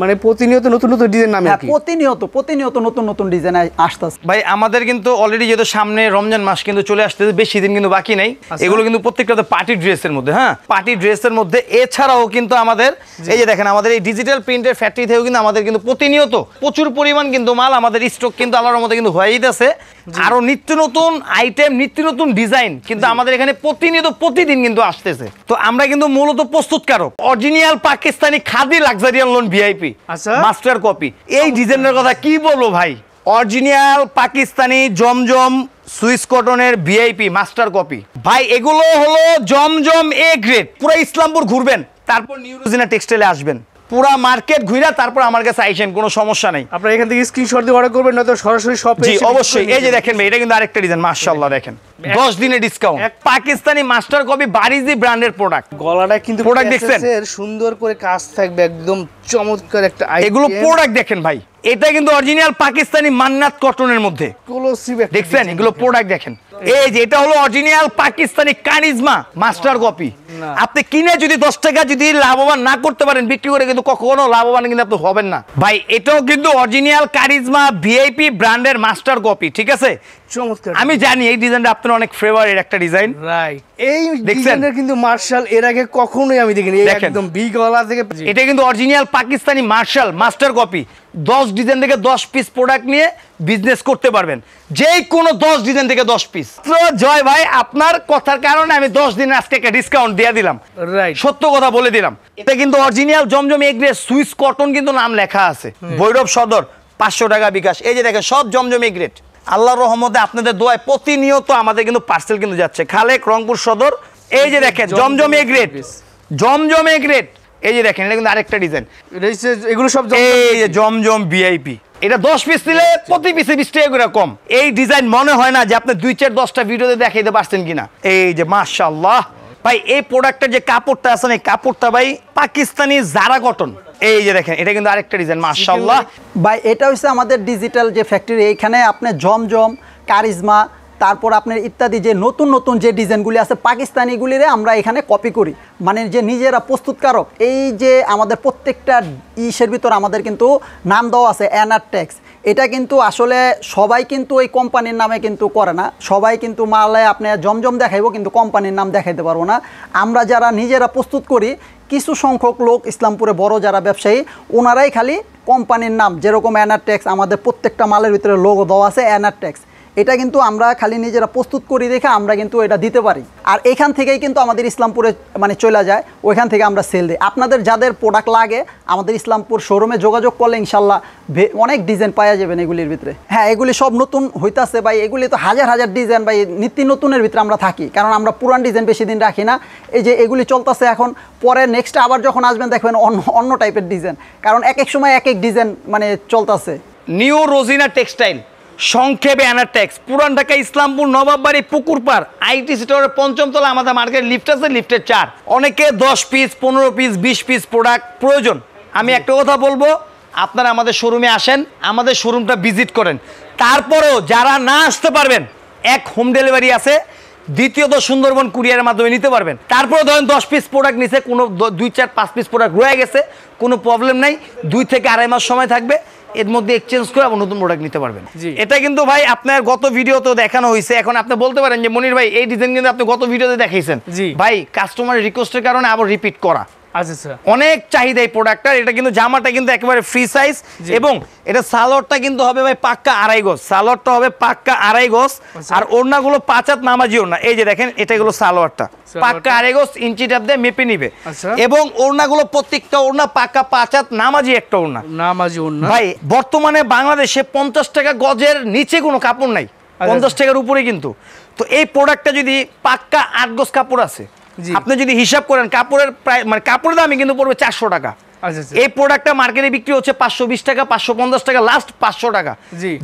মানে প্রতিনিয়ত নতুন নতুন ডিজাইন নামে হ্যাঁ, প্রতিনিয়ত নতুন নতুন ডিজাইন আসতেছে ভাই। আমাদের কিন্তু অলরেডি যেহেতু সামনে রমজান মাস কিন্তু চলে আসতেছে, বেশি দিন কিন্তু বাকি নেই। এগুলো কিন্তু প্রত্যেকটা পার্টি ড্রেসের মধ্যে, হ্যাঁ পার্টি ড্রেসের মধ্যে। এছাড়াও কিন্তু আমাদের এই যে দেখেন আমাদের এই ডিজিটাল প্রিন্টের ফ্যাক্টরি থেকেও কিন্তু আমাদের কিন্তু প্রতিনিয়ত প্রচুর পরিমাণ কিন্তু মাল আমাদের স্টক কিন্তু আল্লাহর মধ্যে কিন্তু হয়ে যাচ্ছে। আরো নিত্য নতুন আইটেম, নিত্য নতুন ডিজাইন কিন্তু আমাদের এখানে প্রতিনিয়ত প্রতিদিন কিন্তু আসতেছে। তো আমরা কিন্তু মূলত প্রস্তুতকারক, original Pakistani khadi লাক্সারিয়ান loan VIP master copy. এই ডিজাইনের কথা কি বলবো ভাই, অরিজিনাল পাকিস্তানি জমজম সুইস কটনের ভিআইপি মাস্টার কপি ভাই। এগুলো হলো জমজম এ গ্রেড। পুরো ইসলামপুর ঘুরবেন, তারপর নিউ রোজিনা টেক্সটাইলে আসবেন, পুরা মার্কেট ঘুরে তারপর আমার কাছে আইসেন, কোনো সমস্যা নাই। আপনারা এখান থেকে স্ক্রিনশট দিয়ে অর্ডার করবেন, নয়তো সরাসরি শপে। জি অবশ্যই। এই যে দেখেন ভাই, এটা কিন্তু আরেকটা ডিজাইন, মাশাআল্লাহ দেখেন 10 দিনে ডিসকাউন্ট। পাকিস্তানি মাস্টার কপি বারিজি ব্র্যান্ডের প্রোডাক্ট। গলাটা কিন্তু প্রোডাক্ট দেখছেন সুন্দর করে কাজ থাকবে, একদম চমৎকার একটা আইটেম। এগুলো প্রোডাক্ট দেখেন ভাই, এটা কিন্তু অরিজিনাল পাকিস্তানি মান্নাত কটনের মধ্যে দেখছেন। এগুলো প্রোডাক্ট দেখেন, এই যে এটা হলো original Pakistani charisma master copy. আপনি কিনে যদি 10 টাকা যদি লাভবান না করতে পারেন, বিক্রি করে কিন্তু কখনো লাভবান কিন্তু আপনি হবেন না ভাই। এটাও কিন্তু অরিজিনাল কারিজমা ভিআইপি ব্র্যান্ডের মাস্টার কপি, ঠিক আছে। চমৎকার। আমি জানি এই ডিজাইনটা আপনার অনেক ফেভারিট একটা ডিজাইন, রাইট। এই ডিজাইনের কিন্তু মার্শাল এর আগে কখনোই আমি দেখিনি, একদম বিগ গলা থেকে। এটা কিন্তু original Pakistani marshal master copy. 10 design থেকে 10 পিস প্রোডাক্ট নিয়ে বিজনেস করতে পারবেন, যে কোনো 10 ডিজাইন থেকে 10 পিস। তো জয় ভাই, আপনার কথার কারণে আমি 10 দিন আজকে একটা ডিসকাউন্ট দিয়ে দিলাম, রাইট, সত্য কথা বলে দিলাম। এটা কিন্তু original Zamzam A grade Swiss cotton কিন্তু নাম লেখা আছে, ভৈরব সদর 500 টাকা বিকাশ। এই যে দেখেন সব জমজম এ গ্রেড। আল্লাহর রহমতে আপনাদের দোয়ায় প্রতিনিয়ত আমাদের কিন্তু পার্সেল কিন্তু যাচ্ছে। খালেক রংপুর সদর। এই যে দেখেন জমজম A grade, Zamzam A grade. এই যে দেখেন এটা কিন্তু আরেকটা ডিজাইন, এগুলো সব এই যে জমজম ভিআইপি। এটা 10 পিস নিলে প্রতি পিসে 20 টাকা করে কম। এই ডিজাইন মনে হয় না যে আপনি 2-4-10টা ভিডিওতে দেখাইতে পারছেন কিনা। এই যে মাশাআল্লাহ ভাই, এই প্রোডাক্টের যে কাপড়টা আছে না, এই কাপড়টা ভাই পাকিস্তানি জারা কটন। এই যে দেখেন এটা কিন্তু আরেকটা ডিজাইন, মাশাআল্লাহ ভাই। এটা হচ্ছে আমাদের ডিজিটাল যে ফ্যাক্টরি, এইখানে আপনি জমজম, কারিজমা, তারপর আপনার ইত্যাদি যে নতুন নতুন যে ডিজাইনগুলি আছে পাকিস্তানিগুলিরে আমরা এখানে কপি করি, মানে যে নিজেরা প্রস্তুতকারক। এই যে আমাদের প্রত্যেকটা ইসের ভিতর আমাদের কিন্তু নাম দেওয়া আছে এনারটেক্স। এটা কিন্তু আসলে সবাই কিন্তু ওই কোম্পানির নামে কিন্তু করে না, সবাই কিন্তু মালে আপনি জমজম দেখাইবো কিন্তু কোম্পানির নাম দেখাইতে পারবো না। আমরা যারা নিজেরা প্রস্তুত করি, কিছু সংখ্যক লোক ইসলামপুরে বড় যারা ব্যবসায়ী, ওনারাই খালি কোম্পানির নাম, যেরকম এনারটেক্স আমাদের প্রত্যেকটা মালের ভিতরে লোগো দেওয়া আছে এনারটেক্স, এটা কিন্তু আমরা খালি নিজেরা প্রস্তুত করি দেখে আমরা কিন্তু এটা দিতে পারি। আর এখান থেকেই কিন্তু আমাদের ইসলামপুরে মানে চলে যায়, ওইখান থেকে আমরা সেল দিই। আপনাদের যাদের প্রোডাক্ট লাগে আমাদের ইসলামপুর শোরুমে যোগাযোগ করলে ইনশাল্লাহ অনেক ডিজাইন পাওয়া যাবেন এগুলির ভিতরে। হ্যাঁ, এগুলি সব নতুন হইতাছে ভাই, এগুলি তো হাজার হাজার ডিজাইন ভাই, নিত্য নতুনের ভিতরে আমরা থাকি, কারণ আমরা পুরান ডিজাইন বেশি দিন রাখি না। এই যে এগুলি চলতেছে এখন, পরে নেক্সট আবার যখন আসবেন দেখবেন অন্য টাইপের ডিজাইন, কারণ এক এক সময় এক এক ডিজাইন মানে চলতেছে। নিউ রোজিনা টেক্সটাইল, সংক্ষেপে এনারটেক্স, পুরান ঢাকা ইসলামপুর নবাববাড়ি পুকুরপাড় আইটি স্টোরের 5ম তলা আমাদের মার্কেট লিফট আছে, লিফটের 4। অনেকে 10 পিস 15 পিস 20 পিস প্রোডাক্ট প্রয়োজন। আমি একটা কথা বলবো, আপনারা আমাদের শোরুমে আসেন, আমাদের শোরুমটা ভিজিট করেন। তারপরেও যারা না আসতে পারবেন, এক হোম ডেলিভারি আছে, দ্বিতীয়ত সুন্দরবন কুরিয়ারের মাধ্যমে নিতে পারবেন। তারপরে ধরেন 10 পিস প্রোডাক্ট নিছে, কোনো 2-4-5 পিস প্রোডাক্ট রয়ে গেছে, কোনো প্রবলেম নাই, 2 থেকে আড়াই মাস সময় থাকবে, এর মধ্যে এক্সচেঞ্জ করে আবার নতুন প্রোডাক্ট নিতে পারবেন। এটা কিন্তু ভাই আপনার গত ভিডিওতেও দেখানো হয়েছে। এখন আপনি বলতে পারেন যে মনির ভাই এই ডিজাইন কিন্তু আপনি গত ভিডিওতে দেখাইছেন। ভাই কাস্টমারের রিকোয়েস্টের কারণে আবার রিপিট করা। আচ্ছা, অনেক চাহিদা এই প্রোডাক্টটার। এটা কিন্তু জামাটা কিন্তু একেবারে ফ্রি সাইজ, এবং এটা সালোয়ারটা কিন্তু হবে ভাই পাক্কা 2.5 গজ। সালোয়ারটা হবে পাক্কা 2.5 গজ, আর ওড়নাগুলো 5 হাত নামাজি ওড়না। এই যে দেখেন এটা হলো সালোয়ারটা পাক্কা 2.5 গজ, ইঞ্চি টাপ দিয়ে মেপে নিবে। এবং ওড়নাগুলো প্রত্যেকটা ওড়না পাক্কা 5 হাত নামাজি একটা ওড়না, নামাজি ওড়না। ভাই বর্তমানে বাংলাদেশে 50 টাকা গজের নিচে কোনো কাপড় নাই, 50 টাকার উপরে কিন্তু। তো এই প্রোডাক্টটা যদি পাক্কা 8 গজ কাপড় আছে, আপনি যদি হিসাব করেন কাপড়ের প্রায় মানে কাপড়ের দামই কিন্তু পড়বে 400 টাকা। এই প্রোডাক্টটা মার্কেটে বিক্রি হচ্ছে 520 টাকা, 550 টাকা, লাস্ট 500 টাকা।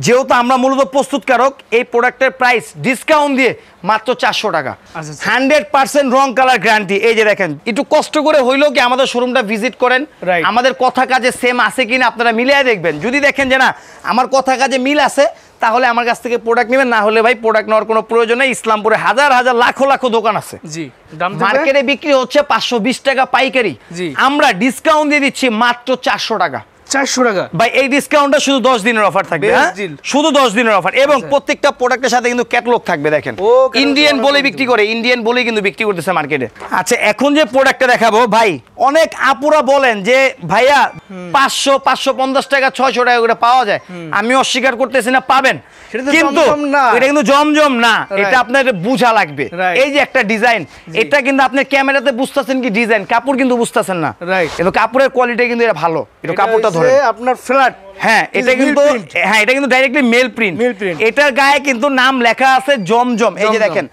যেহেতু আমরা মূলত প্রস্তুতকারক, এই প্রোডাক্টের প্রাইস ডিসকাউন্ট দিয়ে মাত্র 400 টাকা, 100% রং কালার গ্যারান্টি। এই যে দেখেন, একটু কষ্ট করে হইলেও কি আমাদের শোরুমটা ভিজিট করেন, আমাদের কথা কাজে সেম আছে কিনা আপনারা মিলিয়ে দেখবেন। যদি দেখেন যে না আমার কথা কাজে মিল আছে, তাহলে আমার কাছ থেকে প্রোডাক্ট নেবেন, না হলে ভাই প্রোডাক্ট নেওয়ার কোনো প্রয়োজন নেই। ইসলামপুরে হাজার হাজার লাখো লাখো দোকান আছে, মার্কেটে বিক্রি হচ্ছে 520 টাকা পাইকারি, আমরা ডিসকাউন্ট দিয়ে দিচ্ছি মাত্র 400 টাকা। 400 টাকা ভাই এই ডিসকাউন্টটা শুধু 10 দিনের অফার থাকবে, হ্যাঁ শুধু 10 দিনের অফার, এবং প্রত্যেকটা প্রোডাক্টের সাথে কিন্তু ক্যাটালগ থাকবে। দেখেন ইন্ডিয়ান বলে বিক্রি করে, ইন্ডিয়ান বলেই কিন্তু বিক্রি করতেছে মার্কেটে। আচ্ছা এখন যে প্রোডাক্টটা দেখাবো ভাই, অনেক আপুরা বলেন যে ভাইয়া 500 550 টাকা 600 টাকা করে পাওয়া যায়, আমি অস্বীকার করতেছি না, পাবেন, কিন্তু এটা কিন্তু জমজম না, এটা আপনার বুঝা লাগবে। এই যে একটা ডিজাইন, এটা কিন্তু আপনি ক্যামেরাতে বুঝতেছেন কি ডিজাইন, কাপড় কিন্তু বুঝতেছেন না, কিন্তু কাপড়ের কোয়ালিটি কিন্তু এটা ভালো, এটা কাপড়টা ধরে আপনার ফ্ল্যাট। হ্যাঁ এটা কিন্তু, হ্যাঁ এটা কিন্তু ডাইরেক্টলি মেল প্রিন্ট, এটার গায়ে কিন্তু নাম লেখা আছে জমজম। এই যে দেখেন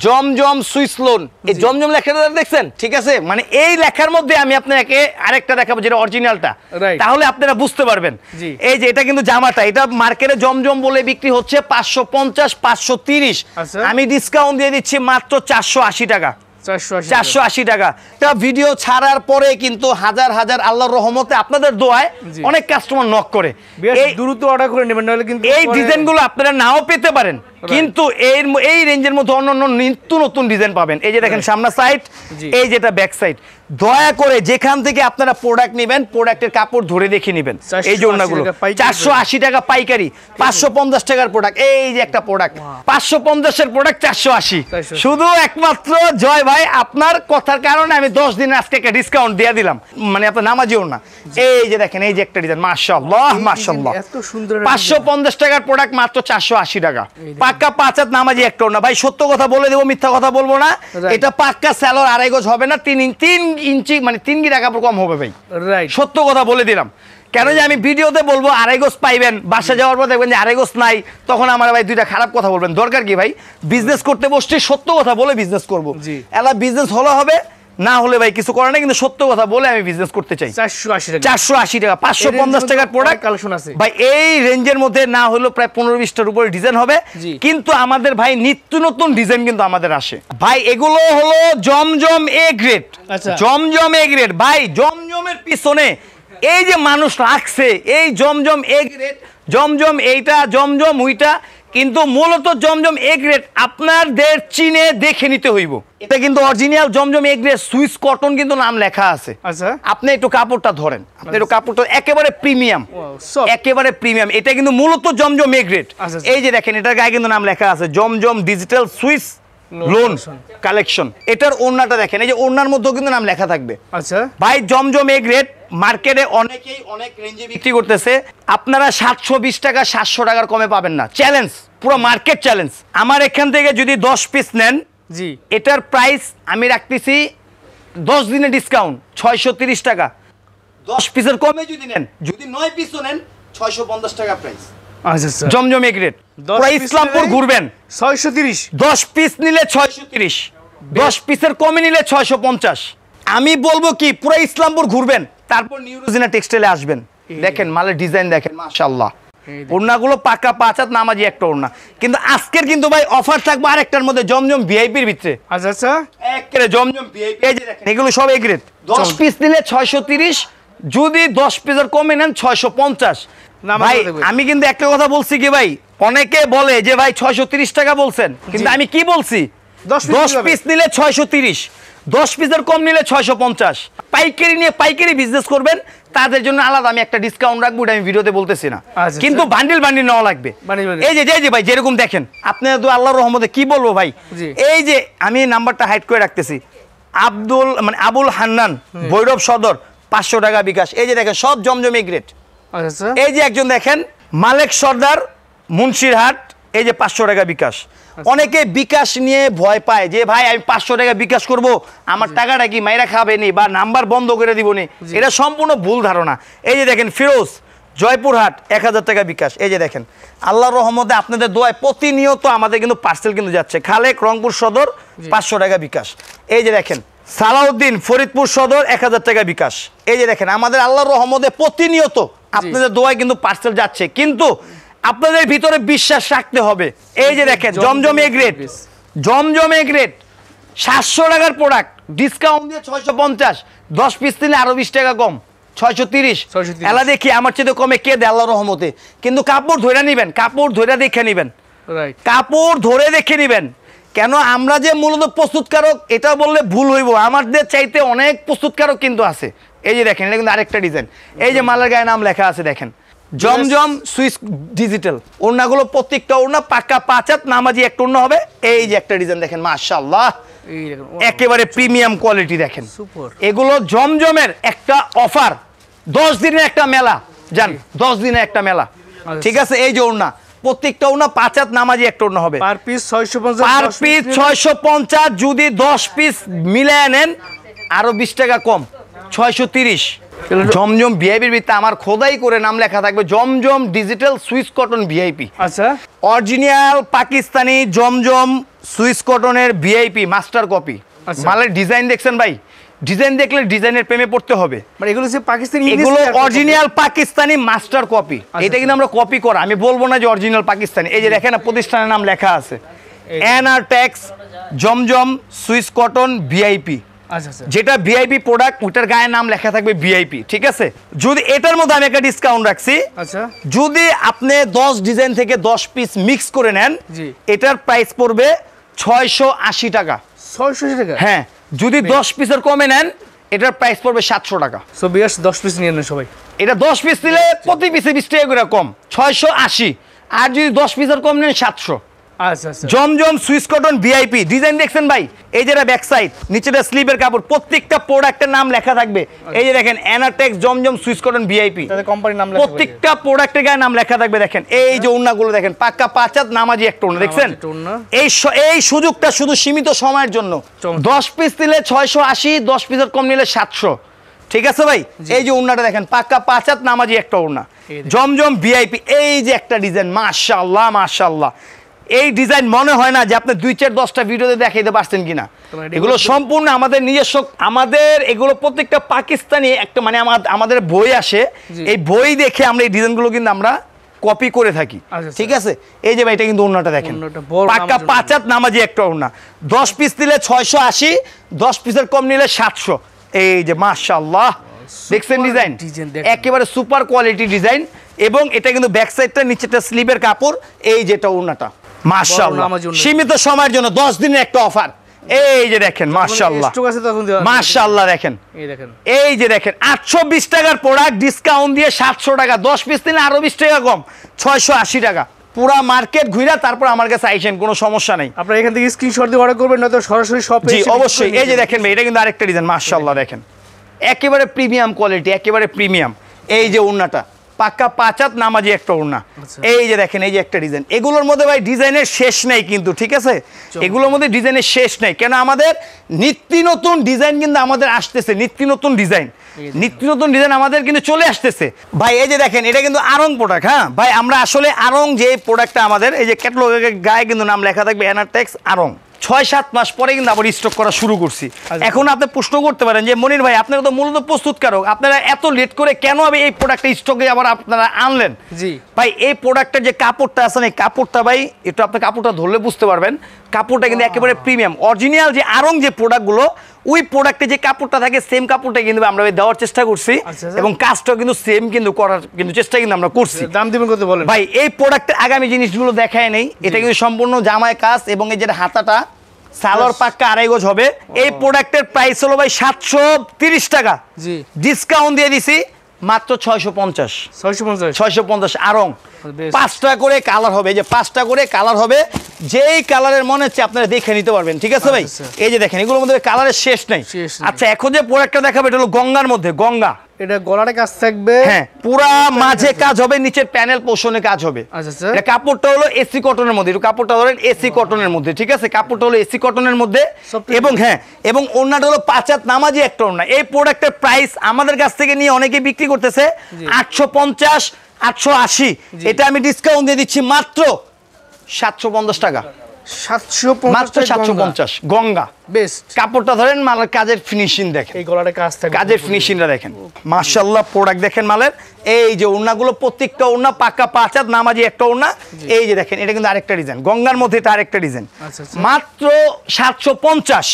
জমজম সুইস লোন, এই জমজম লেখাটা দেখছেন, ঠিক আছে, মানে এই লেখার মধ্যে আমি আপনাকে আরেকটা দেখাবো যেটা অরিজিনালটা, তাহলে আপনারা বুঝতে পারবেন। এই যে এটা কিন্তু জামাটা, এটা মার্কেটে জমজম বলে বিক্রি হচ্ছে 550 530, আমি ডিসকাউন্ট দিয়ে দিচ্ছি মাত্র 480 টাকা, 480 টাকা। একটা ভিডিও ছাড়ার পরে কিন্তু হাজার হাজার আল্লাহর রহমতে আপনাদের দোয়ায় অনেক কাস্টমার নক করে, এই দ্রুত অর্ডার করে নেবেন, নাহলে কিন্তু এই ডিজাইনগুলো আপনারা নাও পেতে পারেন, কিন্তু এই রেঞ্জের মধ্যে অন্য নিত্য নতুন ডিজাইন পাবেন। এই যে দেখেন সামনে সাইড, এই যেটা ব্যাক সাইড, দয়া করে যেখান থেকে আপনারা প্রোডাক্ট নেবেন প্রোডাক্টের কাপড় ধরে দেখে নেবেন। এই যে ওনাগুলো 480 টাকা পাইকারি, 550 টাকার প্রোডাক্ট, এই যে একটা প্রোডাক্ট 550 এর প্রোডাক্ট 480, শুধু একমাত্র জয় ভাই আপনার কথার কারণে আমি 10 দিন আজকে একটা ডিসকাউন্ট দিয়ে দিলাম, মানে আপনার নামাজিও না। এই যে দেখেন এই যে একটা ডিজাইন, মাশাআল্লাহ মাশাআল্লাহ, এত সুন্দর 550 টাকার প্রোডাক্ট মাত্র 480 টাকা, পাক্কা 5 হাত নামাজি একটা না ভাই, সত্য কথা বলে দেবো, মিথ্যা কথা বলবো না, এটা পাক্কা সেলর 2.5 গজ হবে না, 3 ইঞ্চি মানে 3 গিরা কাপড় কম হবে ভাই, সত্য কথা বলে দিলাম। কেন যে আমি ভিডিওতে বলবো 2.5 গজ পাইবেন, বাসা যাওয়ার পর দেখবেন যে 2.5 গজ নাই, তখন আমার ভাই দুইটা খারাপ কথা বলবেন, দরকার কি ভাই, বিজনেস করতে বসছি সত্য কথা বলে বিজনেস করবো, এলা বিজনেস হলো হবে, না হলে ভাই কিছু করে না, কিন্তু সত্য কথা বলে আমি বিজনেস করতে চাই। 480 টাকা 550 টাকার প্রোডাক্ট কালেকশন আছে ভাই, এই রেঞ্জের মধ্যে না হলো প্রায় 15-20টার উপরে ডিজাইন হবে, কিন্তু আমাদের ভাই নিত্য নতুন ডিজাইন কিন্তু আমাদের আসে ভাই। এগুলো হলো জমজম A grade, Zamzam A grade ভাই, জমজমের পিছনে এই যে মানুষ রাখছে, এই জমজম এ গ্রেড, জমজম এইটা জমজম ওইটা, কিন্তু মূলত জমজম এ গ্রেড আপনাদের চিনে দেখে নিতে হইব, এটা কিন্তু original Zamzam A grade Swiss cotton কিন্তু নাম লেখা আছে। আপনি একটু কাপড়টা ধরেন, আপনি একটু কাপড়টা একেবারে প্রিমিয়াম, একেবারে প্রিমিয়াম, এটা কিন্তু মূলত জমজম এ গ্রেড। এই যে দেখেন এটার গায়ে কিন্তু নাম লেখা আছে জমজম ডিজিটাল সুইস লোন কালেকশন, এটার ওড়নাটা দেখেন, এই যে ওড়নার মধ্যেও কিন্তু নাম লেখা থাকবে। আচ্ছা ভাই জমজম এ গ্রেড মার্কেটে অনেকেই অনেক রেঞ্জে বিক্রি করতেছে, আপনারা 720 টাকা 700 টাকার কমে পাবেন না, চ্যালেঞ্জ, পুরো মার্কেট চ্যালেঞ্জ। আমার এখান থেকে যদি 10 পিস নেন, জি এটার প্রাইস আমি রাখতেছি 10 দিনে ডিসকাউন্ট 630 টাকা, 10 পিসের কমে যদি নেন, যদি 9 পিসও নেন 650 টাকা প্রাইস। আচ্ছা জমজম এ গ্রেড, পুরো ইসলামপুর ঘুরবেন 630, 10 পিস নিলে 630, 10 পিসের কমে নিলে 650। আমি বলবো কি পুরো ইসলামপুর ঘুরবেন, তারপর নিউ রোজিনা টেক্সটাইলে আসবেন, দেখেন মালের ডিজাইন দেখেন, মাশাআল্লাহ, ওড়নাগুলো পাকা 5 হাত নামাজি একটা ওড়না। কিন্তু আজকের কিন্তু ভাই অফার থাকবে আরেকটার মধ্যে, জমজম ভিআইপির ভিতরে। আচ্ছা আচ্ছা একেবারে জমজম ভিআইপি, এই যে দেখেন এগুলো সব এ গ্রেড, 10 পিস নিলে 630, যদি 10 পিসের কমে নেন 650। ভাই আমি কিন্তু একটা কথা বলছি কি ভাই, অনেকে বলে যে ভাই 630 টাকা বলছেন, কিন্তু আমি কি বলছি 10 পিস নিলে 630, 10 পিসের কম নিলে 650। পাইকারি নিয়ে পাইকারি বিজনেস করবেন তাদের জন্য আলাদা আমি একটা ডিসকাউন্ট রাখবো, এটা আমি ভিডিওতে বলতেছি না, কিন্তু বান্ডিল বান্ডিল নেওয়া লাগবে। এই যে ভাই যেরকম দেখেন আপনার তো আল্লাহর রহমতে কি বলবো ভাই, এই যে আমি নাম্বারটা হাইড করে রাখতেছি, আবুল হান্নান ভৈরব সদর 500 টাকা বিকাশ। এই যে দেখেন সব জমজম এ গ্রেড। এই যে একজন দেখেন মালেক সর্দার মুন্সিরহাট, এই যে 500 টাকা বিকাশ। অনেকে বিকাশ নিয়ে ভয় পায় যে ভাই আমি 500 টাকা বিকাশ করব, আমার টাকাটা কি মাইরা খাবে নি বা নাম্বার বন্ধ করে দিব নি, এটা সম্পূর্ণ ভুল ধারণা। এই যে দেখেন ফিরোজ জয়পুরহাট 1000 টাকা বিকাশ। এই যে দেখেন আল্লাহর রহমতে আপনাদের দোয়ায় প্রতিনিয়ত আমাদের কিন্তু পার্সেল কিন্তু যাচ্ছে। খালেক রংপুর সদর 500 টাকা বিকাশ। এই যে দেখেন সালাউদ্দিন ফরিদপুর সদর 1000 টাকা বিকাশ। এই যে দেখেন আমাদের আল্লাহর রহমতে প্রতিনিয়ত আপনাদের দোয়ায় কিন্তু পার্সেল যাচ্ছে, কিন্তু আপনাদের ভিতরে বিশ্বাস রাখতে হবে। এই যে দেখেন জমজম A grade, Zamzam A grade 700 টাকার প্রোডাক্ট ডিসকাউন্ট দিয়ে 650, 10 পিস নিলে আরো 20 টাকা কম 630। এলা দেখি আমার চেয়ে কমে কে দেয় আল্লাহর রহমতে, কিন্তু কাপড় ধরে নিবেন, কাপড় ধরে দেখে নিবেন, কাপড় ধরে দেখে নিবেন। কেন আমরা যে মূলত প্রস্তুতকারক এটা বললে ভুল হইব, আমাদের চাইতে অনেক প্রস্তুতকারক কিন্তু আছে, এই যে দেখেন এটা কিন্তু আরেকটা ডিজাইন, এই যে মালের গায়ে নাম লেখা আছে দেখেন, জমজম সুইস ডিজিটাল। ওড়নাগুলো প্রত্যেকটা ওড়না পাক্কা 5 হাত নামাজি একটা ওড়না হবে। এই যে একটা ডিজাইন দেখেন, মাশাআল্লাহ এই দেখুন একেবারে প্রিমিয়াম কোয়ালিটি দেখেন। সুপার। এগুলো জমজমের একটা অফার, 10 দিনের একটা মেলা জান, 10 দিনের একটা মেলা, ঠিক আছে। এই যে ওড়না প্রত্যেকটা ওড়না 5 হাত নামাজি একটা ওড়না হবে, পার পিস 650, পার পিস 650, যদি 10 পিস মিলায় নেন আরো 20 টাকা কম, 630। জমজম ভিআইপির ভিতরে আমার খোদাই করে নাম লেখা থাকবে, জমজম ডিজিটাল সুইস কটন ভিআইপি। আচ্ছা অরিজিনাল পাকিস্তানি জমজম সুইস কটনের ভিআইপি মাস্টার কপি। আচ্ছা। মালের ডিজাইন দেখছেন ভাই, ডিজাইন দেখলে ডিজাইনের প্রেমে পড়তে হবে। মানে এগুলো হচ্ছে পাকিস্তানি, এগুলো অরিজিনাল পাকিস্তানি মাস্টার কপি, এটা কিন্তু আমরা কপি করা, আমি বলবো না যে অরিজিনাল পাকিস্তানি। এই যে দেখেন না প্রতিষ্ঠানের নাম লেখা আছে, এনআর ট্যাক্স জমজম সুইস কটন ভিআইপি। আচ্ছা আচ্ছা যেটা ভিআইপি প্রোডাক্ট ওটার গায়ে নাম লেখা থাকবে ভিআইপি, ঠিক আছে। যদি এটার মধ্যে আমি একটা ডিসকাউন্ট রাখছি, আচ্ছা যদি আপনি 10 ডিজাইন থেকে 10 পিস মিক্স করে নেন, জি। এটার প্রাইস পড়বে 680 টাকা। 680 টাকা? হ্যাঁ, যদি 10 পিসের কমে নেন এটার প্রাইস পড়বে 700 টাকা। সো বিয়াস 10 পিস নিয়ে নেন সবাই। এটা 10 পিস নিলে প্রতি পিসে 20 টাকা করে কম, 680। আর যদি 10 পিসের কম নেন 700। আচ্ছা আচ্ছা জমজম সুইস কটন ভিআইপি ডিজাইন দেখছেন ভাই, এই যেটা ব্যাক সাইড, নিচেটা স্লিপের কাপড়, প্রত্যেকটা প্রোডাক্টের নাম লেখা থাকবে। এই যে দেখেন এনারটেক্স জমজম সুইস কটন ভিআইপি, তাদের কোম্পানির নাম লেখা থাকবে। প্রত্যেকটা প্রোডাক্টের গায়ে নাম লেখা থাকবে। দেখেন এই যে ওড়নাগুলো দেখেন পাক্কা 5 হাত নামাজি একটা ওড়না, দেখছেন। একটা ওড়না। এই সুযোগটা শুধু সীমিত সময়ের জন্য, চমৎকার। 10 পিস নিলে 680, 10 পিসের কম নিলে 700, ঠিক আছে ভাই। এই যে ওড়নাটা দেখেন পাক্কা 5 হাত নামাজি একটা ওড়না, জমজম ভিআইপি। এই যে একটা ডিজাইন, মাশাআল্লাহ মাশাআল্লাহ, এই ডিজাইন মনে হয় না যে আপনি 2-4-10টা ভিডিওতে দেখাইতে পারছেন কিনা। এগুলো সম্পূর্ণ আমাদের নিজস্ব, আমাদের এগুলো প্রত্যেকটা পাকিস্তানি একটা মানে আমাদের বই আসে, এই বই দেখে আমরা এই ডিজাইনগুলো কিন্তু আমরা কপি করে থাকি, ঠিক আছে। এই যে ভাই এটা কিন্তু ওড়নাটা দেখেন পাক্কা 5 হাত নামাজি একটা ওড়না, 10 পিস নিলে 680, 10 পিসের কম নিলে 700। এই যে মাশাআল্লাহ দেখছেন ডিজাইন, একেবারে সুপার কোয়ালিটি ডিজাইন। এবং এটা কিন্তু ব্যাক সাইডটা, নিচেটা স্লিভের কাপড়, এই যেটা ওড়নাটা মাশাআল্লাহ সীমিত সময়ের জন্য 10 দিনের একটা অফার। এই যে দেখেন মাশাআল্লাহ মাশাআল্লাহ, দেখেন এই যে দেখেন 820 টাকার প্রোডাক্ট ডিসকাউন্ট দিয়ে 700 টাকা, 10 পিস নিলে আরো 20 টাকা কম, 680 টাকা। পুরা মার্কেট ঘুরে তারপর আমার কাছে আইছেন, কোনো সমস্যা নাই। আপনারা এখান থেকে স্ক্রিনশট দিয়ে অর্ডার করবেন, নয়তো সরাসরি শপে। জি অবশ্যই। এই যে দেখেন ভাই এটা কিন্তু আরেকটা ডিজাইন, মাশাআল্লাহ দেখেন একেবারে প্রিমিয়াম কোয়ালিটি, একেবারে প্রিমিয়াম। এই যে ওড়নাটা পাক্কা 5 হাত নামাজি একটা ওড়না। এই যে দেখেন এই যে একটা ডিজাইন, এগুলোর মধ্যে ভাই ডিজাইনের শেষ নেই কিন্তু, ঠিক আছে। এগুলোর মধ্যে ডিজাইনের শেষ নেই, কেন আমাদের নিত্য নতুন ডিজাইন কিন্তু আমাদের আসতেছে, নিত্য নতুন ডিজাইন আমাদের কিন্তু চলে আসতেছে ভাই। এই যে দেখেন এটা কিন্তু আরং প্রোডাক্ট। হ্যাঁ ভাই, আমরা আসলে আরং যে প্রোডাক্টটা আমাদের এই যে ক্যাটালগের গায়ে কিন্তু নাম লেখা থাকবে এনারটেক্স আরং, 6-7 মাস পরে কিন্তু আবার স্টক করা শুরু করছি। এখন আপনি প্রশ্ন করতে পারেন যে মনির ভাই আপনারা তো মূলত প্রস্তুতকারক, আপনারা এত লেট করে কেন হবে এই প্রোডাক্টটা স্টকে আবার আপনারা আনলেন? জি ভাই এই প্রোডাক্টের যে কাপড়টা আছে না, এই কাপড়টা ভাই একটু আপনি কাপড়টা ধরলে বুঝতে পারবেন, কাপড়টা কিন্তু একেবারে প্রিমিয়াম। অরিজিনাল যে আরং যে প্রোডাক্টগুলো, ওই প্রোডাক্টে যে কাপড়টা থাকে সেম কাপড়টা কিন্তু আমরা দেওয়ার চেষ্টা করছি, এবং কাজটাও কিন্তু সেম কিন্তু করার কিন্তু চেষ্টা কিন্তু আমরা করছি। দাম দিবেন কত বলেন ভাই? এই প্রোডাক্টের আগামী জিনিসগুলো দেখায় নেই, এটা কিন্তু সম্পূর্ণ জামায় কাজ, এবং এই যে হাতাটা সালোয়ার পাক্কা 2.5 গজ হবে। এই প্রোডাক্টের প্রাইস হলো ভাই 730 টাকা, জি ডিসকাউন্ট দিয়ে দিছি মাত্র 650 আরং। 5টা করে কালার হবে, এই যে 5টা করে কালার হবে, যেই কালারের মনে হচ্ছে আপনারা দেখে নিতে পারবেন, ঠিক আছে ভাই। এই যে দেখেন এগুলোর মধ্যে কালারের শেষ নাই। আচ্ছা এখন যে প্রোডাক্টটা দেখাবে এটা হলো গঙ্গার মধ্যে, গঙ্গা। এটা গলারে কাজ থাকবে, হ্যাঁ পুরা মাঝে কাজ হবে, নিচের প্যানেল পোর্শনে কাজ হবে। আচ্ছা এটা কাপড়টা হলো এসি কটনের মধ্যে, একটু কাপড়টা ধরেন এসি কটনের মধ্যে, ঠিক আছে। কাপড়টা হলো এসি কটনের মধ্যে, এবং হ্যাঁ এবং ওড়নাটা হলো 5 হাত নামাজি একটা ওড়না। এই প্রোডাক্টের প্রাইস আমাদের কাছ থেকে নিয়ে অনেকে বিক্রি করতেছে 850, 880, এটা আমি ডিসকাউন্ট দিয়ে দিচ্ছি মাত্র 750 টাকা, 750 গঙ্গা। বেস্ট কাপড়টা ধরেন, মালের কাজের ফিনিশিং দেখেন, এই গলাটা কাজ থাকে, কাজের ফিনিশিংটা দেখেন মাশাআল্লাহ। প্রোডাক্ট দেখেন মালের, এই যে ওড়নাগুলো প্রত্যেকটা ওড়না পাক্কা 5 হাত নামাজি একটা ওড়না। এই যে দেখেন এটা কিন্তু আরেকটা ডিজাইন, গঙ্গার মধ্যে এটা আরেকটা ডিজাইন, মাত্র 750।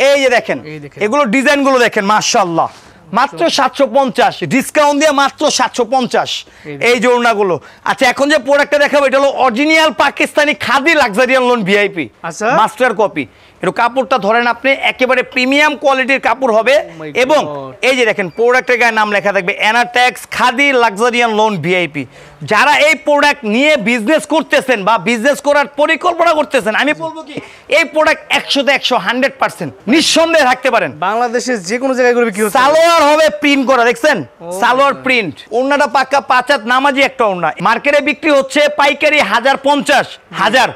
এই যে দেখেন এগুলো ডিজাইনগুলো দেখেন মাশাআল্লাহ, মাত্র 750, ডিসকাউন্ট দিয়ে মাত্র 750 এই যে ওড়নাগুলো। আচ্ছা এখন যে প্রোডাক্টটা দেখাবো এটা হলো original Pakistani khadi লাক্সারিয়ান loan VIP master copy. একটু কাপড়টা ধরেন আপনি, একেবারে প্রিমিয়াম কোয়ালিটির কাপড় হবে। এবং এই যে দেখেন প্রোডাক্টের গায়ে নাম লেখা থাকবে এনাটেক্স খাদি লাক্সারিয়ান লোন ভিআইপি। যারা এই প্রোডাক্ট নিয়ে বিজনেস করতেছেন বা বিজনেস করার পরিকল্পনা করতেছেন, আমি বলবো কি এই প্রোডাক্ট 100 তে 100 100% নিঃসন্দেহে থাকতে পারেন। বাংলাদেশের যে কোনো জায়গায় করে বিক্রি হচ্ছে। সালোয়ার হবে প্রিন্ট করা, দেখছেন সালোয়ার প্রিন্ট। ওড়নাটা পাক্কা 5 হাত নামাজি একটা ওড়না। মার্কেটে বিক্রি হচ্ছে পাইকারি 1050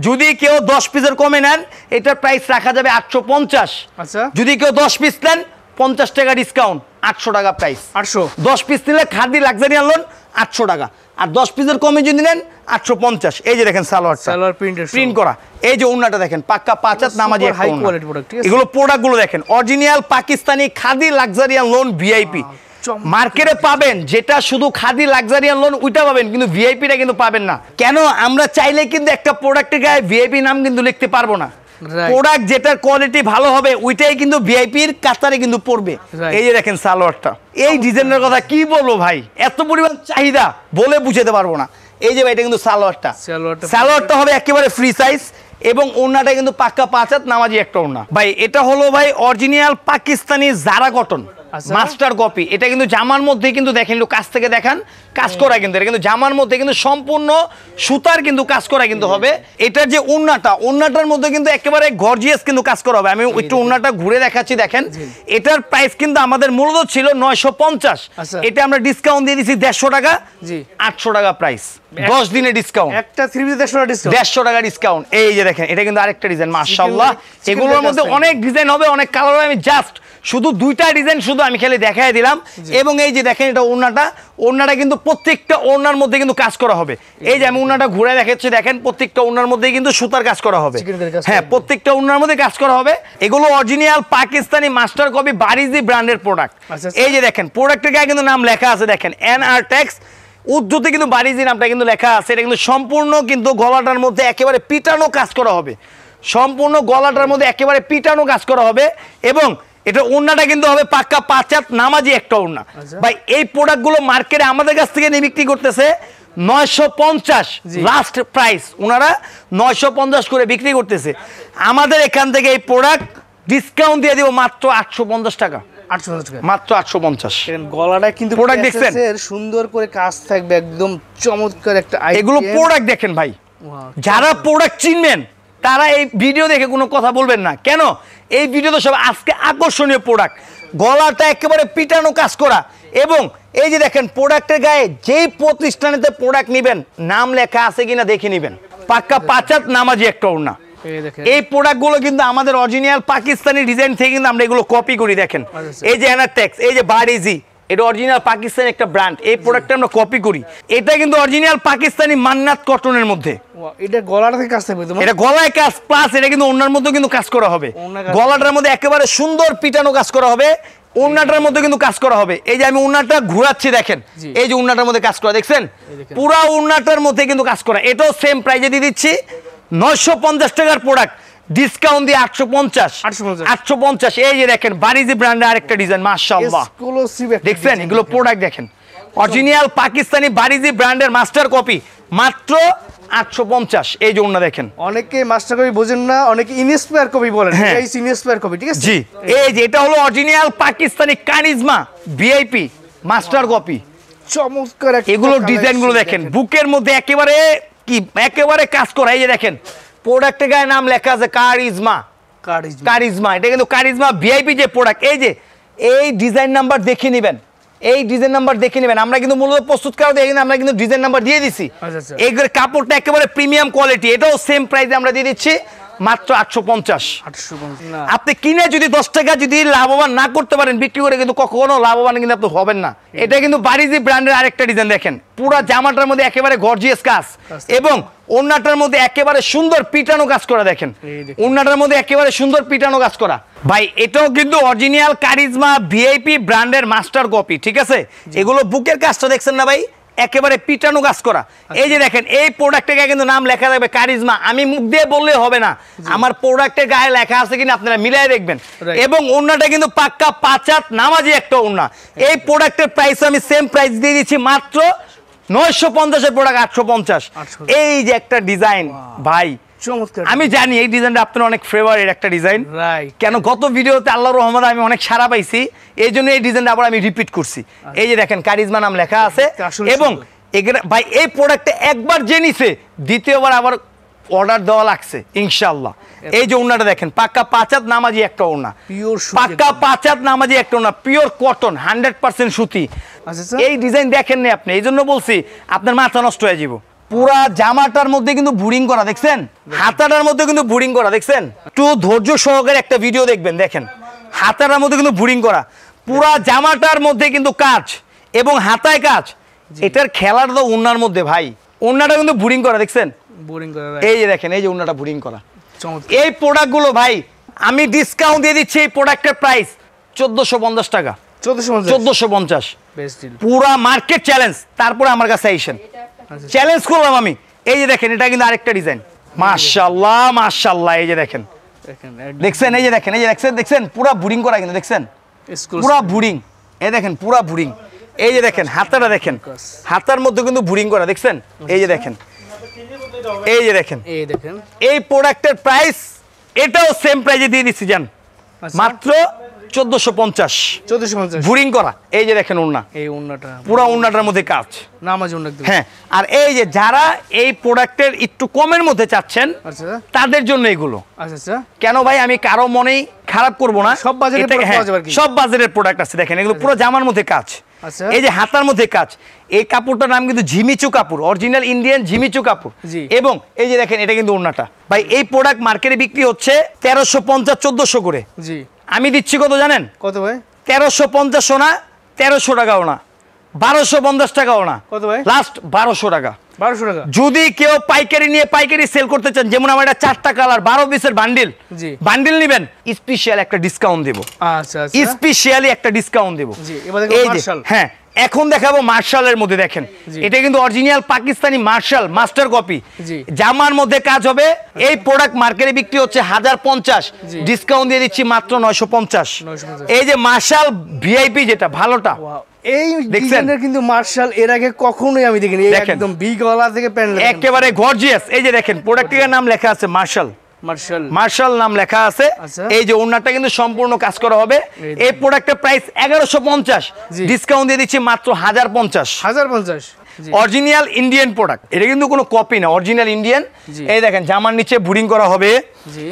যদি কেউ 10 পিসের কমে নেন এটার প্রাইস রাখা যাবে 850। আচ্ছা, যদি কেউ 10 পিস নেন 50 টাকা ডিসকাউন্ট, 800 টাকা প্রাইস। 800 10 পিস নিলে খাদি লাক্সারিয়ান লোন 800 টাকা, আর 10 পিসের কমে যদি নেন 850। এই যে দেখেন সালোয়ার প্রিন্ট করা, এই যে ওড়নাটা দেখেন পাক্কা 5 হাত নামাজি একটা হাই ওড়না। কোয়ালিটি প্রোডাক্ট, ঠিক আছে। এগুলো প্রোডাক্টগুলো দেখেন original Pakistani khadi লাক্সারিয়ান loan VIP. মার্কেটে পাবেন যেটা শুধু খাদি লাক্সারিয়ান লোন ওইটা পাবেন, কিন্তু ভিআইপিটা কিন্তু পাবেন না। কেন? আমরা চাইলে কিন্তু একটা প্রোডাক্টের গায়ে ভিআইপি নাম কিন্তু লিখতে পারবো না। প্রোডাক্ট যেটার কোয়ালিটি ভালো হবে ওইটাই কিন্তু ভিআইপির কাতারে কিন্তু পড়বে। এই যে দেখেন সালোয়ারটা, এই ডিজাইনের কথা কি বলবো ভাই, এত পরিমাণ চাহিদা বলে বুঝাতে পারবো না। এই যে ভাই এটা কিন্তু সালোয়ারটা হবে একেবারে ফ্রি সাইজ এবং ওড়নাটা কিন্তু পাক্কা 5 হাত নামাজি একটা ওড়না। ভাই এটা হলো ভাই original Pakistani Zara cotton master copy. এটা কিন্তু জামার মধ্যে কিন্তু দেখেন একটু কাছ থেকে দেখান, কাজ করা কিন্তু এটা কিন্তু জামার মধ্যে কিন্তু সম্পূর্ণ সুতার কিন্তু কাজ করা কিন্তু হবে। এটার যে ওড়নাটার মধ্যে কিন্তু একেবারে গর্জিয়াস কিন্তু কাজ করা হবে। আমি একটু ওড়নাটা ঘুরে দেখাচ্ছি, দেখেন এটার প্রাইস কিন্তু আমাদের মূলত ছিল 950, এটা আমরা ডিসকাউন্ট দিয়ে দিছি 150 টাকা, 800 টাকা প্রাইস, 10 দিনে ডিসকাউন্ট, একটা 3 পিস 150 টাকা ডিসকাউন্ট, 150 টাকা ডিসকাউন্ট। এই যে দেখেন এটা কিন্তু আরেকটা ডিজাইন, মাশাআল্লাহ এগুলোর মধ্যে অনেক ডিজাইন হবে, অনেক কালার হবে। আমি জাস্ট শুধু 2টা ডিজাইন শুধু আমি খালি দেখাই দিলাম। এবং এই যে দেখেন এটা ওড়নাটা কিন্তু প্রত্যেকটা ওড়নার মধ্যে কিন্তু কাজ করা হবে। এই যে আমি ওড়নাটা ঘুরে দেখাচ্ছি, দেখেন প্রত্যেকটা ওড়নার মধ্যে কিন্তু সুতার কাজ করা হবে। হ্যাঁ, প্রত্যেকটা ওড়নার মধ্যে কাজ করা হবে। এগুলো অরিজিনাল পাকিস্তানি মাস্টার কপি বারিজি ব্র্যান্ডের প্রোডাক্ট। এই যে দেখেন প্রোডাক্টের গায়ে কিন্তু নাম লেখা আছে, দেখেন এনআরটেক্স উর্দুতে কিন্তু বারিজি নামটা কিন্তু লেখা আছে। এটা কিন্তু সম্পূর্ণ কিন্তু গলাটার মধ্যে একেবারে পিটানো কাজ করা হবে, সম্পূর্ণ গলাটার মধ্যে একেবারে পিটানো কাজ করা হবে। এবং এটা ওড়নাটা কিন্তু হবে পাক্কা 5 হাত নামাজি একটা ওড়না। ভাই এই প্রোডাক্টগুলো মার্কেটে আমাদের কাছ থেকে নিয়ে বিক্রি করতেছে 950, লাস্ট প্রাইস ওনারা 950 করে বিক্রি করতেছে। আমাদের এখান থেকে এই প্রোডাক্ট ডিসকাউন্ট দিয়ে দিব মাত্র 850 টাকা, মাত্র 850। গলাটা কিন্তু প্রোডাক্ট দেখছেন সুন্দর করে কাজ থাকবে, একদম চমৎকার একটা এগুলো প্রোডাক্ট দেখেন ভাই, যারা প্রোডাক্ট চিনবেন তারা এই ভিডিও দেখে কোনো কথা বলবেন না। কেন? এই ভিডিও তো সব আজকে আকর্ষণীয় প্রোডাক্ট, গলাটা একেবারে পিটানো কাজ করা। এবং এই যে দেখেন প্রোডাক্টের গায়ে যেই প্রতিষ্ঠানেতে প্রোডাক্ট নেবেন নাম লেখা আছে কিনা দেখে নেবেন, পাক্কা 5 হাত নামাজি একটা ওড়না। এই প্রোডাক্টগুলো কিন্তু আমাদের অরিজিনাল পাকিস্তানি ডিজাইন থেকে কিন্তু আমরা এগুলো কপি করি। দেখেন এই যে এনারটেক্স, এই যে বারিজি, এটা অরিজিনাল পাকিস্তানি একটা ব্র্যান্ড, এই প্রোডাক্টটা আমরা কপি করি। এটা কিন্তু অরিজিনাল পাকিস্তানি মান্নাত কটনের মধ্যে। এটা গলাটা থেকে কাজ থাকবে, এটা গলায় কাজ প্লাস এটা কিন্তু ওড়নার মধ্যে কিন্তু কাজ করা হবে। গলাটার মধ্যে একেবারে সুন্দর পিটানো কাজ করা হবে, ওড়নাটার মধ্যে কিন্তু কাজ করা হবে। এই যে আমি ওড়নাটা ঘোরাচ্ছি, দেখেন এই যে ওড়নাটার মধ্যে কাজ করা, দেখছেন পুরা ওড়নাটার মধ্যে কিন্তু কাজ করা। এটাও সেম প্রাইজে দিয়ে দিচ্ছি 950 টাকার প্রোডাক্ট, ডিসকাউন্ট দিয়ে 850। এই যে দেখেন বারিজি ব্র্যান্ডের আরেকটা ডিজাইন, মাশাআল্লাহ দেখছেন এগুলো প্রোডাক্ট দেখেন অরিজিনাল পাকিস্তানি বারিজি ব্র্যান্ডের মাস্টার কপি, মাত্র 850। এই যে ওড়না দেখেন, অনেকে মাস্টার কপি বোঝেন না, অনেকে ইনস্পায়ার কপি বলেন, এই ইনস্পায়ার কপি, ঠিক আছে। জি, এই যে এটা হলো original Pakistani charisma VIP master copy, চমৎকার। এগুলো ডিজাইনগুলো দেখেন বুকের মধ্যে একেবারে কি একেবারে কাজ করা। এই যে দেখেন প্রোডাক্টের গায়ে নাম লেখা আছে কারিজমা, এটা কিন্তু কারিজমা ভিআইপি যে প্রোডাক্ট। এই যে এই ডিজাইন নাম্বার দেখে নেবেন, এই ডিজাইন নাম্বার দেখে নেবেন। আমরা কিন্তু মূলত প্রস্তুত করা দিয়ে আমরা কিন্তু ডিজাইন নাম্বার দিয়ে দিছি। এই কাপড়টা একেবারে প্রিমিয়াম কোয়ালিটি, এটাও সেম প্রাইসে আমরা দিয়ে দিচ্ছি মাত্র 850। আপনি কিনে যদি 10 টাকা যদি লাভবান না করতে পারেন বিক্রি করে কিন্তু কখনো লাভবান কিন্তু আপনি হবেন না। এটা কিন্তু বারিজি ব্র্যান্ডের আরেকটা ডিজাইন, দেখেন পুরো জামাটার মধ্যে একেবারে গর্জিয়াস কাজ এবং ওড়নাটার মধ্যে একেবারে সুন্দর পিটানো কাজ করা। দেখেন ওড়নাটার মধ্যে একেবারে সুন্দর পিটানো কাজ করা। ভাই এটাও কিন্তু অরিজিনাল কারিজমা ভিআইপি ব্র্যান্ডের মাস্টার কপি, ঠিক আছে। এগুলো বুকের কাজটা দেখছেন না ভাই, একেবারে পিটানো কাজ করা। এই যে দেখেন এই প্রোডাক্টের গায়ে কিন্তু নাম লেখা থাকবে কারিজমা, আমি মুখ দিয়ে বললে হবে না, আমার প্রোডাক্টের গায়ে লেখা আছে কিনা আপনারা মিলাই দেখবেন। এবং ওড়নাটা কিন্তু পাক্কা 5 হাত নামাজি একটা ওড়না। এই প্রোডাক্টের প্রাইস আমি সেম প্রাইস দিয়ে দিচ্ছি মাত্র 950 এর প্রোডাক্ট 850। এই যে একটা ডিজাইন ভাই, চমৎকার। আমি জানি এই ডিজাইনটা আপনার অনেক ফেভারিট একটা ডিজাইন, রাইট। কেন গত ভিডিওতে আল্লাহর রহমতে আমি অনেক সাড়া পাইছি, এই জন্য এই ডিজাইনটা আবার আমি রিপিট করছি। এই যে দেখেন কারিজমা নাম লেখা আছে, আসলে এবং সুন্দর। এখানে ভাই এই প্রোডাক্টটা একবার যে নিছে দ্বিতীয়বার আবার অর্ডার দেওয়া লাগছে ইনশাআল্লাহ। এই যে ওড়নাটা দেখেন, পাক্কা 5 হাত নামাজি একটা ওড়না, পিওর পাক্কা 5 হাত নামাজি একটা ওড়না, পিওর কটন 100% সুতি। আচ্ছা এই ডিজাইন দেখেন না আপনি, এই জন্য বলছি আপনার মাথা নষ্ট হয়ে যাব। পুরা জামাটার মধ্যে কিন্তু বুরিং করা দেখছেন, হাতাটার মধ্যে কিন্তু বুরিং করা দেখছেন। একটু ধৈর্য সহকারে একটা ভিডিও দেখবেন, দেখেন হাতাটার মধ্যে কিন্তু বুরিং করা, পুরা জামাটার মধ্যে কিন্তু কাজ এবং হাতায় কাজ। এটার খেলার তো ওড়নার মধ্যে ভাই, ওড়নাটা কিন্তু বুরিং করা দেখছেন, বোরিং করা। এই যে দেখেন, এই যে ওড়নাটা বুরিং করা। চমৎকার। এই প্রোডাক্টগুলো ভাই আমি ডিসকাউন্ট দিয়ে দিচ্ছি, এই প্রোডাক্টের প্রাইস 1450 টাকা, 1450। Best deal. পুরা মার্কেট চ্যালেঞ্জ, তারপরে আমার কাছে আইসেন, চ্যালেঞ্জ করলাম আমি। এই যে দেখেন, এটা কিন্তু আরেকটা ডিজাইন, মাশাআল্লাহ মাশাআল্লাহ। এই যে দেখেন, দেখছেন, এই যে দেখেন, এই যে দেখছেন পুরা বুরিং করা কিন্তু দেখছেন, পুরা বুরিং। এই দেখেন পুরা বুরিং। এই যে দেখেন হাতাটা দেখেন, হাতার মধ্যে কিন্তু বুরিং করা দেখছেন। এই যে দেখেন, এই যে দেখেন, এই দেখেন এই প্রোডাক্টের প্রাইস এটাও সেম প্রাইজে দিয়ে দিচ্ছি জান, মাত্র 1450। 1450 বুরিং করা। এই যে দেখেন ওড়না, এই ওন্নাটা পুরা ওড়নাটার মধ্যে কাজ। নামাজি ওন্না একদম। হ্যাঁ, আর এই যে যারা এই প্রোডাক্টের একটু কমের মধ্যে চাচ্ছেন আচ্ছা তাদের জন্য এগুলো। আচ্ছা আচ্ছা। কেন ভাই আমি কারো মনেই খারাপ করব না, সব বাজেটের এটা- প্রোডাক্ট হ্যাঁ, পাওয়া যাবে আর কি। সব বাজারের প্রোডাক্ট আছে। দেখেন এগুলো পুরো জামার মধ্যে কাজ, আচ্ছা। এই যে হাতার মধ্যে কাজ। এই কাপড়টার নাম কিন্তু ঝিমিচু কাপড়, অরিজিনাল ইন্ডিয়ান ঝিমিচু কাপড়। জি। এবং এই যে দেখেন, এটা কিন্তু ওড়নাটা ভাই, এই প্রোডাক্ট মার্কেটে বিক্রি হচ্ছে 1350 1400 করে, জি। আমি দিচ্ছি কত জানেন? কত ভাই? 1350 না, 1300 টাকাও না, 1250 টাকাও না, কত ভাই? লাস্ট 1200 টাকা। 1200 টাকা। যদি কেউ পাইকারি নিয়ে পাইকারি সেল করতে চান, যেমন আমার এটা 4টা কালার 12 পিসের বান্ডিল, জি। বান্ডিল নেবেন, স্পেশাল একটা ডিসকাউন্ট দেব, আচ্ছা আচ্ছা। স্পেশালি একটা ডিসকাউন্ট দেব। জি, এবার দেখো এই যে, মার্শাল। হ্যাঁ এখন দেখাবো মার্শালের মধ্যে। দেখেন জি। এটা কিন্তু original Pakistani marshal master copy, জি। জামার মধ্যে কাজ হবে। এই প্রোডাক্ট মার্কেটে বিক্রি হচ্ছে 1050, জি। ডিসকাউন্ট দিয়ে দিচ্ছি মাত্র 950। 950। এই যে মার্শাল ভিআইপি যেটা ভালোটা, ওয়াও, এই দেখছেন? ডিজাইনের কিন্তু মার্শাল এর আগে কখনোই আমি দেখিনি। এই দেখেন। একদম বিগ গলা থেকে প্যান্ডেল একেবারে গর্জিয়াস। এই যে দেখেন প্রোডাক্টের নাম লেখা আছে মার্শাল, মার্শাল। মার্শাল নাম লেখা আছে। আচ্ছা। এই যে ওড়নাটা কিন্তু সম্পূর্ণ কাজ করা হবে। এই এই প্রোডাক্টের প্রাইস 1150, জি। ডিসকাউন্ট দিয়ে দিচ্ছি মাত্র 1050। 1050। জি। অরিজিনাল ইন্ডিয়ান প্রোডাক্ট, এটা কিন্তু কোনো কপি না, অরিজিনাল ইন্ডিয়ান। জি। এই দেখেন জামার নিচে বুরিং করা হবে, জি।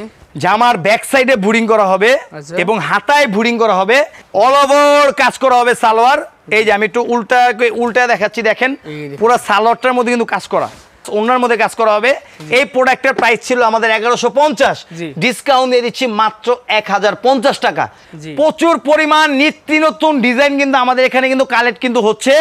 জামার ব্যাক সাইডে বুরিং করা হবে, আচ্ছা। এবং হাতায় বুরিং করা হবে, অল ওভার কাজ করা হবে সালোয়ার। এই যে আমি একটু উল্টা দেখাচ্ছি, দেখেন এই দেখেন। পুরো সালোয়ারটার মধ্যে কিন্তু কাজ করা, ওনার মধ্যে কাজ করা হবে। এই প্রোডাক্টের প্রাইস ছিল আমাদের 1150, জি। ডিসকাউন্ট দিয়ে দিচ্ছি মাত্র 1050 টাকা। জি। প্রচুর পরিমাণ নিত্য নতুন ডিজাইন কিন্তু আমাদের এখানে কিন্তু কালেক্ট কিন্তু হচ্ছে।